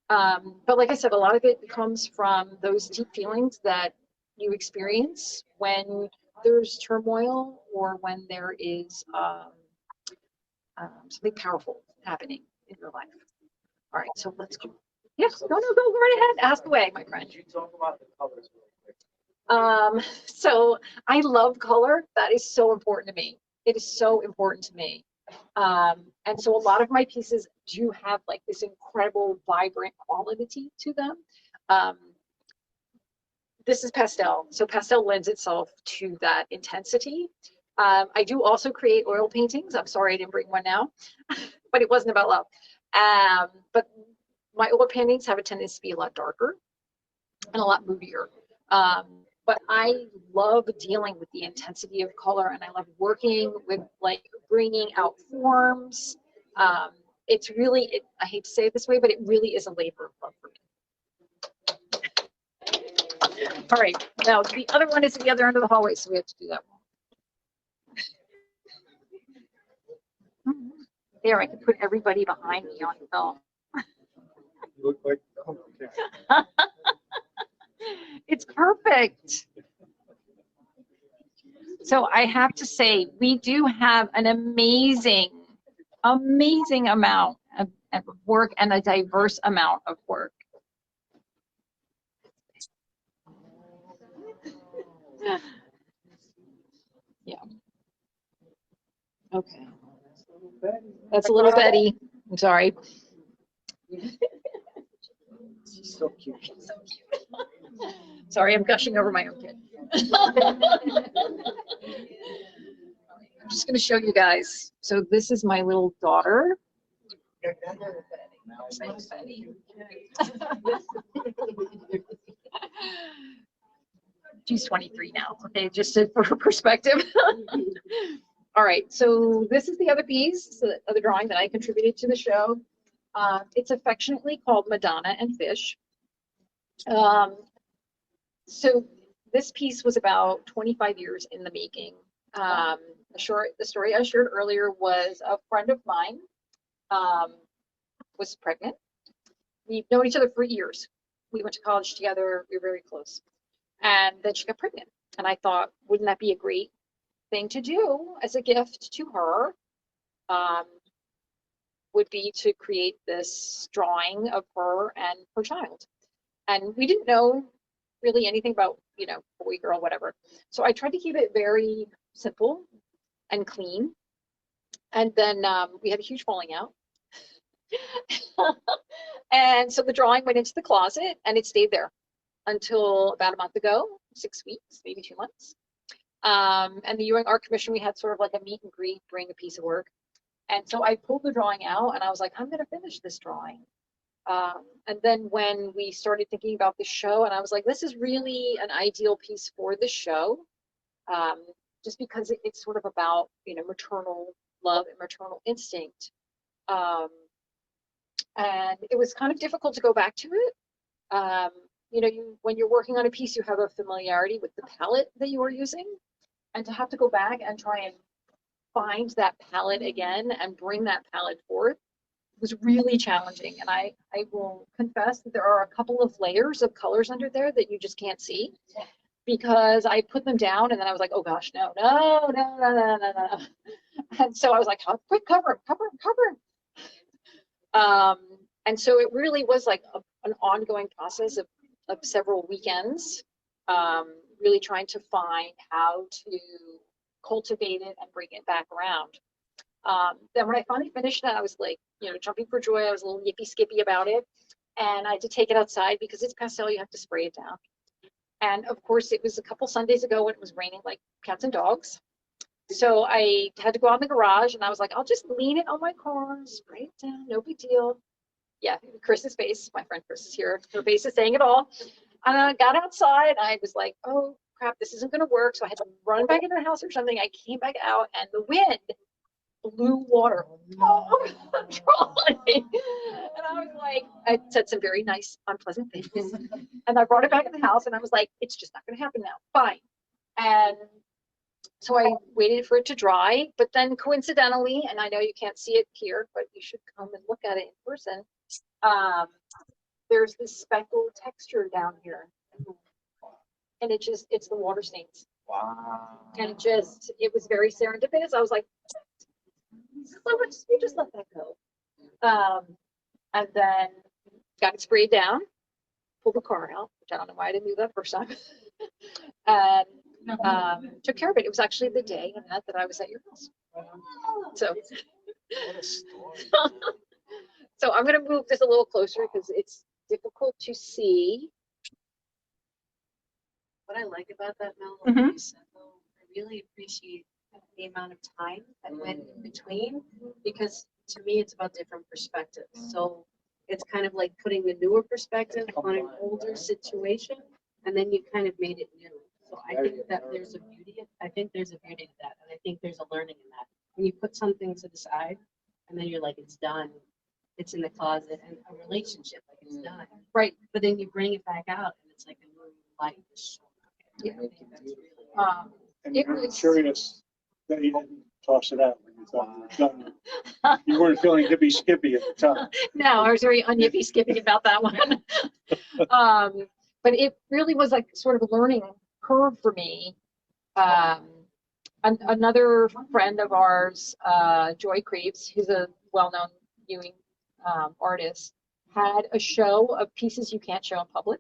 C: But like I said, a lot of it comes from those deep feelings that you experience when there's turmoil or when there is something powerful happening in your life. All right, so let's go. Yes, go right ahead. Ask away, my friend.
A: Could you talk about the colors real quick?
C: So I love color. That is so important to me. It is so important to me. And so a lot of my pieces do have this incredible vibrant quality to them. This is pastel, so pastel lends itself to that intensity. I do also create oil paintings. I'm sorry I didn't bring one now, but it wasn't about love. But my oil paintings have a tendency to be a lot darker and a lot moodier. But I love dealing with the intensity of color, and I love working with bringing out forms. It's really, I hate to say it this way, but it really is a labor of love for me. All right, now the other one is at the other end of the hallway, so we have to do that one. There, I can put everybody behind me on film.
D: You look like, oh, okay.
C: It's perfect. So I have to say, we do have an amazing amount of work and a diverse amount of work. Yeah. Okay. That's a little Betty. I'm sorry.
A: She's so cute.
C: So cute. Sorry, I'm gushing over my own kid. I'm just going to show you guys. So this is my little daughter. She's 23 now. Okay, just for perspective. All right, so this is the other piece of the drawing that I contributed to the show. It's affectionately called Madonna and Fish. So this piece was about 25 years in the making. The story I shared earlier was a friend of mine was pregnant. We've known each other for years. We went to college together. We were very close. And then she got pregnant. And I thought, wouldn't that be a great thing to do as a gift to her? Would be to create this drawing of her and her child. And we didn't know really anything about, you know, boy, girl, whatever. So I tried to keep it very simple and clean. And then we had a huge falling out. And so the drawing went into the closet and it stayed there until about a month ago, 6 weeks, maybe 2 months. And the Ewing Art Commission, we had sort of like a meet and greet, bring a piece of work. And so I pulled the drawing out and I was like, I'm going to finish this drawing. And then when we started thinking about the show, and I was like, this is really an ideal piece for the show, just because it's sort of about, you know, maternal love and maternal instinct. And it was kind of difficult to go back to it. You know, when you're working on a piece, you have a familiarity with the palette that you are using, and to have to go back and try and find that palette again and bring that palette forth was really challenging. And I will confess that there are a couple of layers of colors under there that you just can't see, because I put them down and then I was like, oh gosh, no. And so I was like, oh, quick, cover. And so it really was like an ongoing process of several weekends, really trying to find how to cultivate it and bring it back around. Then when I finally finished that, I was like, you know, jumping for joy. I was a little yippy skippy about it. And I had to take it outside because it's pastel, you have to spray it down. And of course, it was a couple Sundays ago when it was raining like cats and dogs. So I had to go out in the garage and I was like, I'll just lean it on my car, spray it down, no big deal. Yeah, Chris's face, my friend Chris is here. Her face is saying it all. And I got outside. I was like, oh crap, this isn't going to work. So I had to run back into the house or something. I came back out and the wind blew water all over the trolley. And I was like, I said some very nice, unpleasant things. And I brought it back in the house and I was like, it's just not going to happen now. Fine. And so I waited for it to dry. But then coincidentally, and I know you can't see it here, but you should come and look at it in person. There's this speckled texture down here. And it's the water stains.
A: Wow.
C: And it was very serendipitous. I was like, so much, you just let that go. And then got it sprayed down, pulled the car out, which I don't know why I didn't do that first time. And took care of it. It was actually the day that I was at your house. So, so I'm going to move this a little closer because it's difficult to see.
I: What I like about that, Mel,
C: Mhm.
I: is I really appreciate the amount of time that went in between, because to me it's about different perspectives. So it's kind of like putting the newer perspective on an older situation, and then you kind of made it new. So I think that there's a beauty. I think there's a beauty to that, and I think there's a learning in that. When you put something to the side, and then you're like, it's done. It's in the closet, and a relationship, like it's done.
C: Right.
I: But then you bring it back out, and it's like a new light.
C: Yeah.
I: I think that's really
D: And
C: It
D: you're
C: was-
D: curious that you didn't toss it out when you thought you were done. You weren't feeling hippy skippy at the time.
C: No, I was very unyippy skipping about that one. But it really was like sort of a learning curve for me. Another friend of ours, Joy Creeps, who's a well-known Ewing artist, had a show of pieces you can't show in public.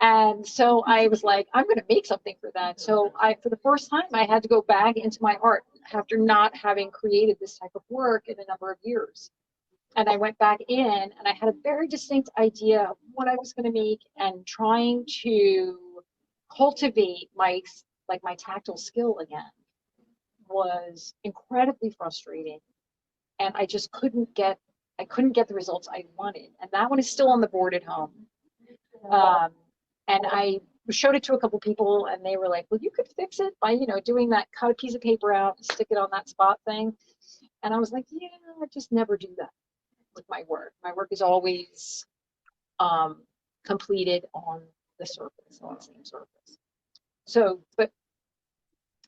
C: And so I was like, I'm going to make something for that. So for the first time, I had to go back into my art. after not having created this type of work in a number of years. And I went back in and I had a very distinct idea of what I was going to make, and trying to cultivate my tactile skill again was incredibly frustrating. And I just couldn't get the results I wanted. And that one is still on the board at home. And I showed it to a couple people and they were like, well, you could fix it by, doing that, cut a piece of paper out and stick it on that spot thing. And I was like, yeah, I just never do that with my work. My work is always completed on the surface, on the same surface. So, but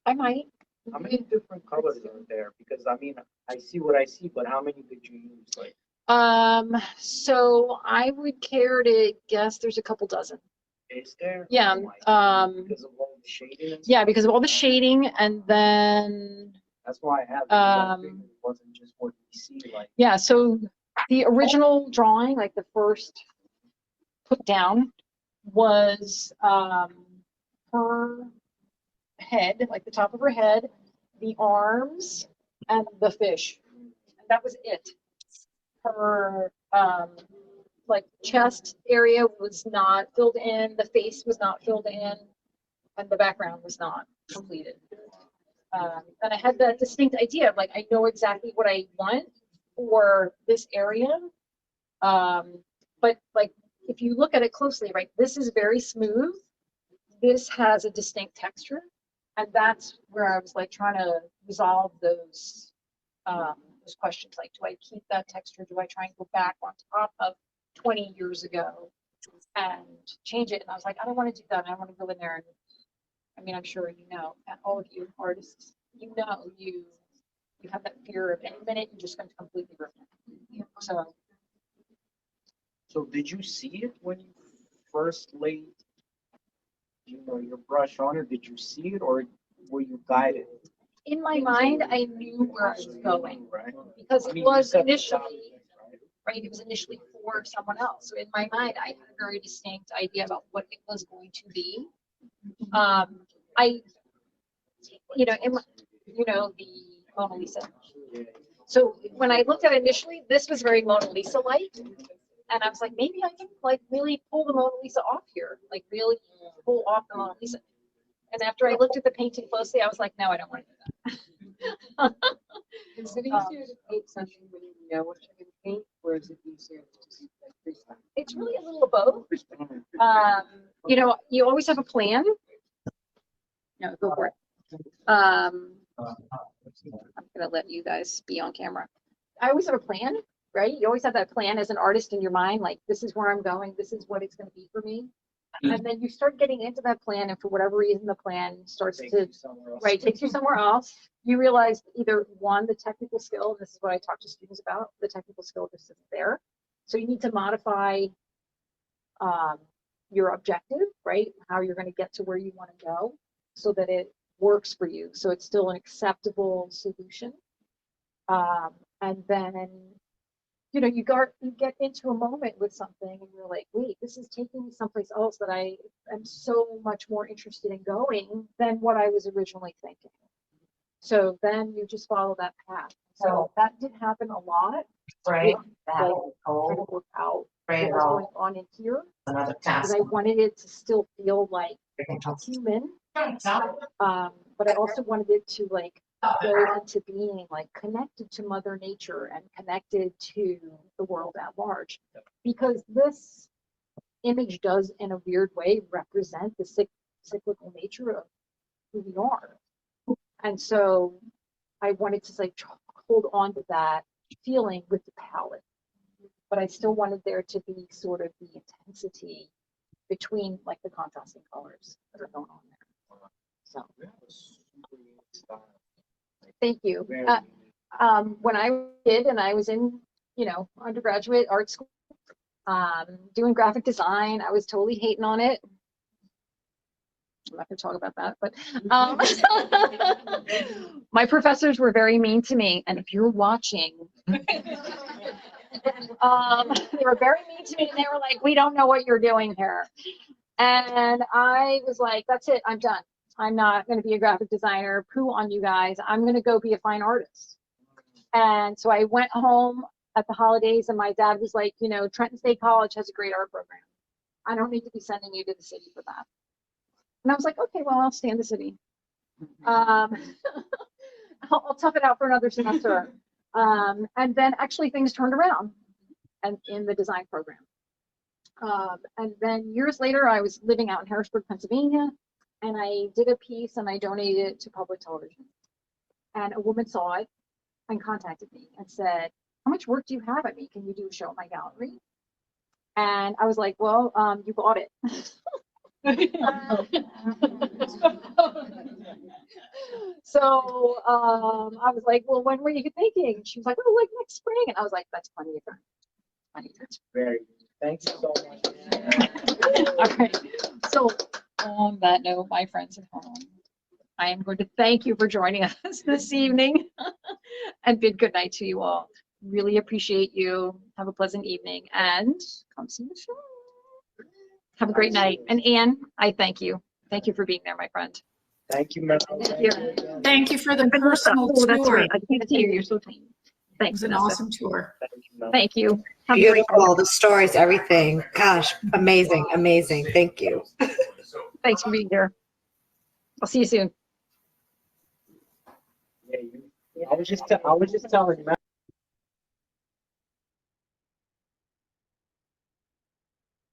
C: I might.
A: How many different colors are there? Because I mean, I see what I see, but how many did you use? Like,
C: so I would care to guess there's a couple dozen.
A: is there?
C: Yeah.
A: Because of all the shading. And
C: Yeah,
A: stuff?
C: because of all the shading, and then
A: That's why I have. I figured it wasn't just what you see. Like,
C: yeah. So the original drawing, like the first put down, was her head, like the top of her head, the arms, and the fish. And that was it. Her like chest area was not filled in, the face was not filled in, and the background was not completed. And I had that distinct idea of like, I know exactly what I want for this area. But like, if you look at it closely, right, this is very smooth. This has a distinct texture. And that's where I was like trying to resolve those questions. Like, do I keep that texture? Do I try and go back on top of 20 years ago and change it? And I was like, I don't want to do that. I want to go in there and, I mean, I'm sure you know, and all of you artists, you have that fear of any minute you're just going to completely ruin it.
A: so did you see it when you first laid, your brush on it? Did you see it, or were you guided?
C: In my mind, I knew where I was going,
A: Right?
C: because
A: I
C: it
A: mean,
C: was
A: you said
C: initially, right? It was initially for someone else. So in my mind, I had a very distinct idea about what it was going to be. The Mona Lisa. So when I looked at it initially, this was very Mona Lisa-like. And I was like, maybe I can like really pull the Mona Lisa off here, like really pull off the Mona Lisa. And after I looked at the painting closely, I was like, no, I don't want to do that.
G: Is it easier to paint something when you know what you're going to paint, or is it easier to just like freestyle?
C: It's really a little of both. You always have a plan. No, go for it. I'm gonna let you guys be on camera. I always have a plan, right? You always have that plan as an artist in your mind, like this is where I'm going, this is what it's going to be for me. And then you start getting into that plan, and for whatever reason, the plan starts to takes you somewhere else. You realize either one, the technical skill, and this is what I talk to students about, the technical skill just isn't there. So you need to modify your objective, right? How you're going to get to where you want to go so that it works for you. So it's still an acceptable solution. And then, you get into a moment with something and you're like, wait, this is taking me someplace else that I am so much more interested in going than what I was originally thinking. So then you just follow that path. So that did happen a lot. Right. Trying to work out what was going on in here, because I wanted it to still feel like human. But I also wanted it to like go into being like connected to Mother Nature and connected to the world at large, because this image does in a weird way represent the cyclical nature of who we are. And so I wanted to like hold on to that feeling with the palette, but I still wanted there to be sort of the intensity between like the contrasting colors that are going on there. So thank you. When I did, and I was in, undergraduate art school, doing graphic design, I was totally hating on it. I'm not going to talk about that, but my professors were very mean to me. And if you're watching, they were very mean to me, and they were like, we don't know what you're doing here. And I was like, that's it, I'm done. I'm not going to be a graphic designer. Poo on you guys. I'm going to go be a fine artist. And so I went home at the holidays, and my dad was like, you know, Trenton State College has a great art program. I don't need to be sending you to the city for that. And I was like, okay, well, I'll stay in the city. I'll tough it out for another semester. And then actually things turned around and in the design program. And then years later, I was living out in Harrisburg, Pennsylvania, and I did a piece and I donated it to public television. And a woman saw it and contacted me and said, how much work do you have at me? Can you do a show at my gallery? And I was like, well, you bought it. So I was like, well, when were you thinking? She was like, oh, like next spring. And I was like, that's plenty of time. Plenty of time.
A: Very good. Thank you so much.
C: All right. So on that note, my friends at home, I am going to thank you for joining us this evening and bid good night to you all. Really appreciate you. Have a pleasant evening and come see the show. Have a great night. And Anne, I thank you. Thank you for being there, my friend.
A: Thank you, Mel.
C: Thank you.
H: Thank you for the personal
C: Oh, that's
H: tour.
C: right. I can't tell you. You're so tiny.
H: It
C: Thanks.
H: was an
C: Vanessa.
H: awesome tour.
A: Thank you, Mel.
C: Thank you. Have a great
J: Beautiful, the stories, everything. Gosh, amazing, amazing. Thank you.
C: Thanks for being here. I'll see you soon.
A: Yeah, I was just telling Mel.